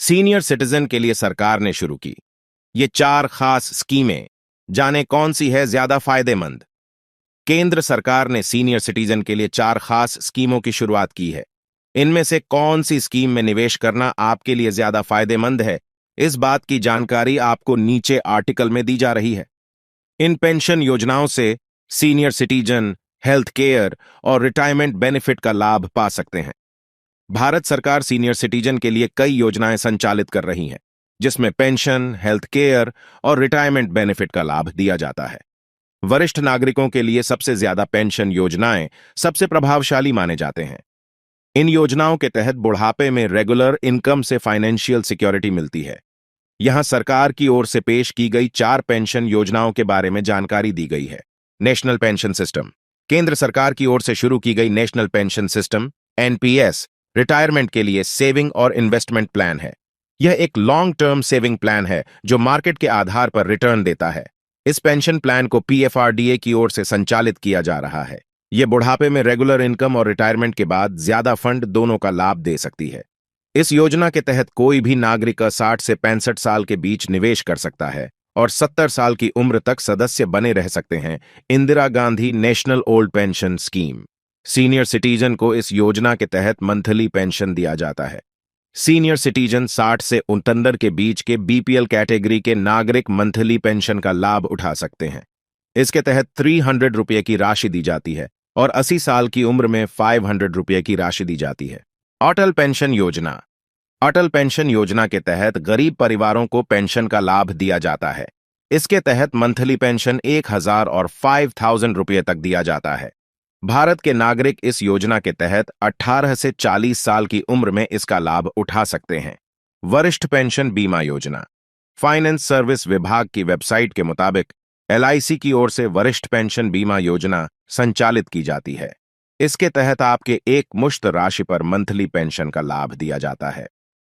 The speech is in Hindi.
सीनियर सिटीजन के लिए सरकार ने शुरू की ये 4 खास स्कीमें, जाने कौन सी है ज्यादा फायदेमंद। केंद्र सरकार ने सीनियर सिटीजन के लिए 4 खास स्कीमों की शुरुआत की है। इनमें से कौन सी स्कीम में निवेश करना आपके लिए ज्यादा फायदेमंद है, इस बात की जानकारी आपको नीचे आर्टिकल में दी जा रही है। इन पेंशन योजनाओं से सीनियर सिटीजन हेल्थ केयर और रिटायरमेंट बेनिफिट का लाभ पा सकते हैं। भारत सरकार सीनियर सिटीजन के लिए कई योजनाएं संचालित कर रही हैं, जिसमें पेंशन, हेल्थ केयर और रिटायरमेंट बेनिफिट का लाभ दिया जाता है। वरिष्ठ नागरिकों के लिए सबसे ज्यादा पेंशन योजनाएं सबसे प्रभावशाली माने जाते हैं। इन योजनाओं के तहत बुढ़ापे में रेगुलर इनकम से फाइनेंशियल सिक्योरिटी मिलती है। यहां सरकार की ओर से पेश की गई 4 पेंशन योजनाओं के बारे में जानकारी दी गई है। नेशनल पेंशन सिस्टम, केंद्र सरकार की ओर से शुरू की गई national pension system NPS retirement के लिए सेविंग और इन्वेस्टमेंट प्लान है। यह एक लॉन्ग टर्म सेविंग प्लान है जो मार्केट के आधार पर रिटर्न देता है। इस पेंशन प्लान को पीएफआरडीए की ओर से संचालित किया जा रहा है। यह बुढ़ापे में रेगुलर इनकम और रिटायरमेंट के बाद ज्यादा फंड दोनों का लाभ दे सकती है। इस योजना के तहत कोई भी नागरिक 60 से 65 साल के बीच निवेश कर सकता है और 70 साल की उम्र तक सदस्य बने रह सकते हैं। Indira Gandhi national old pension scheme, senior citizen को इस योजना के तहत मंथली पेंशन दिया जाता है। सीनियर सिटीजन 60 से 69 के बीच के बीपीएल कैटेगरी के नागरिक मंथली पेंशन का लाभ उठा सकते हैं। इसके तहत 300 रुपये की राशि दी जाती है और 80 साल की उम्र में 500 रुपये की राशि दी जाती है। अटल पेंशन योजना, अटल पेंशन योजना के तहत गरीब परिवारों को पेंशन का लाभ दिया जाता है। इसके तहत मंथली पेंशन 1000 और 5000 रुपये तक दिया जाता है। भारत के नागरिक इस योजना के तहत 18 से 40 साल की उम्र में इसका लाभ उठा सकते हैं। वरिष्ठ पेंशन बीमा योजना, फाइनेंस सर्विस विभाग की वेबसाइट के मुताबिक एलआईसी की ओर से वरिष्ठ पेंशन बीमा योजना संचालित की जाती है। इसके तहत आपके एक मुश्त राशि पर मंथली पेंशन का लाभ दिया जाता है।